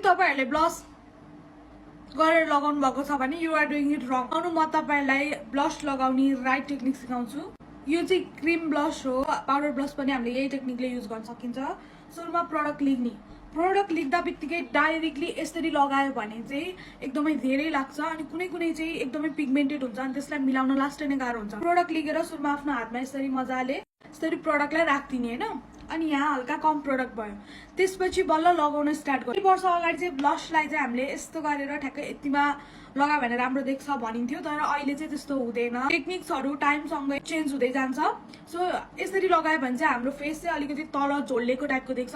तपाईहरुले ब्लस गरेर लगाउनु भएको छ भने यु आर डुइङ इट रङ। अनु म तपाईहरुलाई ब्लस लगाउने राइट टेक्निक सिकाउँछु। यो चाहिँ क्रीम ब्लस हो, पाउडर ब्लस पनि हामीले यही टेक्निकले युज गर्न सकिन्छ। सुरुमा प्रोडक्ट लेख्ने, प्रोडक्ट लेख्दा बित्तिकै डाइरेक्टली यसरी लगायो भने चाहिँ एकदमै धेरै लाग्छ अनि कुनै कुनै चाहिँ एकदमै पिगमेन्टेड हुन्छ अनि त्यसलाई मिलाउन लास्टै नै गाह्रो हुन्छ। प्रोडक्ट लिएर सुरुमा आफ्नो हातमा यसरी मजाले यसरी प्रोडक्टलाई राख्दिने हैन, अनि यहाँ हल्का कम प्रोडक्ट भयो, त्यसपछि बल्ल लगाउन स्टार्ट गर्यो। 2 वर्ष अगाडि चाहिँ ब्लसलाई चाहिँ हामीले यस्तो गरेर ठ्याक्कै यतिमा लगायो भने राम्रो देख्छ भनिन्थ्यो, तर अहिले चाहिँ त्यस्तो हुँदैन। टेक्निक्सहरु टाइमसँगै चेन्ज हुँदै जान्छ। सो यसरी लगायो भने चाहिँ हाम्रो फेस चाहिँ अलिकति तल झोल्लेको टाइपको देख्छ।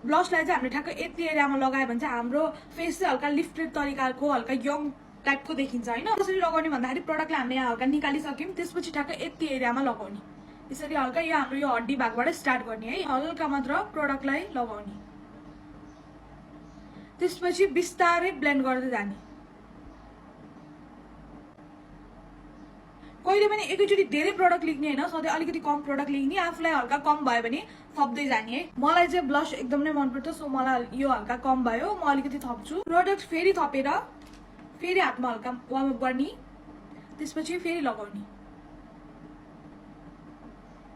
ब्लसलाई चाहिँ हामीले ठ्याक्कै यति एरियामा लगायो भने चाहिँ हाम्रो फेस चाहिँ हल्का लिफ्टेड तरिकाको हल्का यङ टाइपको देखिन्छ हैन। कसरी लगाउने भन्दाखेरि प्रोडक्टलाई हामीले यहाँ हल्का निकालिसक्यौं, त्यसपछि ठ्याक्कै यति एरियामा लगाउने, यसरी हल्का यो हाम्रो यो हड्डी भागबाट स्टार्ट गर्ने है, हल्का मात्र प्रोडक्टलाई लगाउने, त्यसपछि बिस्तारै ब्लेन्ड गर्दै जाने। कहिले पनि एकैचोटी धेरै प्रोडक्ट लेख्ने हैन, सधैँ अलिकति कम प्रोडक्ट लेख्ने, आफूलाई हल्का कम भयो भने थप्दै जाने है। मलाई चाहिँ ब्लस एकदम नै मन पर्छ, सो मलाई यो हल्का कम भयो, म अलिकति थप्छु। प्रोडक्ट फेरि थपेर फेरि हातमा हल्का वार्म अप गर्ने, त्यसपछि फेरि लगाउने।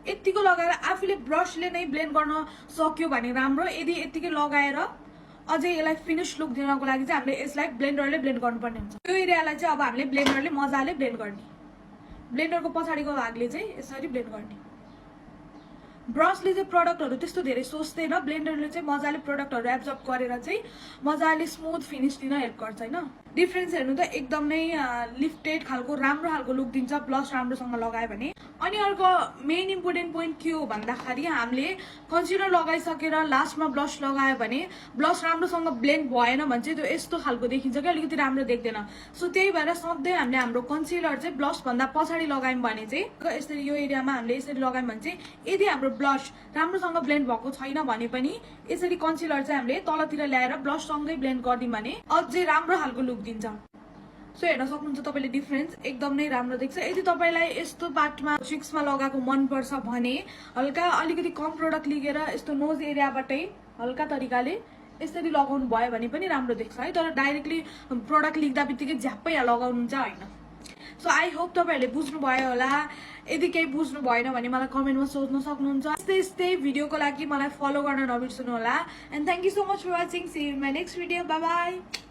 यतिको लगाएर आफूले ब्रसले नै ब्लेन्ड गर्न सक्यो भने राम्रो। यदि यतिकै लगाएर अझै यसलाई फिनिश लुक दिनको लागि चाहिँ हामीले यसलाई ब्लेन्डरले ब्लेन्ड गर्नुपर्ने हुन्छ। यो एरियालाई चाहिँ अब हामीले ब्लेन्डरले मजाले ब्लेन्ड गर्ने, ब्लेन्डरको पछाडिको भागले चाहिँ यसरी ब्लेन्ड गर्ने। ब्रसले चाहिँ प्रोडक्टहरु त्यस्तो धेरै सोच्दैन, ब्लेन्डरले चाहिँ मजाले प्रोडक्टहरु एब्जर्ब गरेर चाहिँ मजाले स्मुथ फिनिश दिन हेल्प गर्छ हैन। डिफरेन्स हेर्नु त एकदम नै लिफ्टेड खालको राम्रो खालको लुक दिन्छ ब्लस राम्रोसँग लगायो भने। अनि अर्को मेन इम्पोर्टेन्ट पोइन्ट के हो भन्दाखेरि हामीले कन्सिलर लगाइसकेर लास्टमा ब्लस लगायो भने ब्लस राम्रोसँग ब्लेन्ड भएन भने चाहिँ त्यो यस्तो खालको देखिन्छ कि अलिकति राम्रो देख्दैन। सो त्यही भएर सधैँ हामीले हाम्रो कन्सिलर चाहिँ ब्लस भन्दा पछाडि लगायौं भने चाहिँ यसरी यो एरियामा हामीले यसरी लगायौं भने चाहिँ यदि हाम्रो ब्लस राम्रोसँग ब्लेन्ड भएको छैन भने पनि यसरी कन्सिलर चाहिँ हामीले तलतिर ल्याएर ब्लस सँगै ब्लेन्ड गर्दियौं भने अझै राम्रो खालको लुक दिन्छ। सो हेर्न सक्नुहुन्छ तपाईले डिफरेन्स एकदम नै राम्रो देख्छ। यदि तपाईलाई यस्तो पार्टमा चिक्समा लगाएको मन पर्छ भने हल्का अलिकति कम प्रोडक्ट लिएर यस्तो नोज एरियाबाटै हल्का तरिकाले यसरी लगाउनु भयो भने पनि राम्रो देख्छ है, तर डाइरेक्टली प्रोडक्ट लिख्दा बित्तिकै झ्याप्पै लगाउनुहुन्छ हैन। सो आई होप तपाईहरुले बुझ्नु भयो होला। यदि केही बुझ्नु भएन भने मलाई कमेन्टमा सोध्न सक्नुहुन्छ। यस्तै भिडियोको लागि मलाई फलो गर्न नबिर्सनु होला। And thank you so much for watching. See you in my next video. Bye by.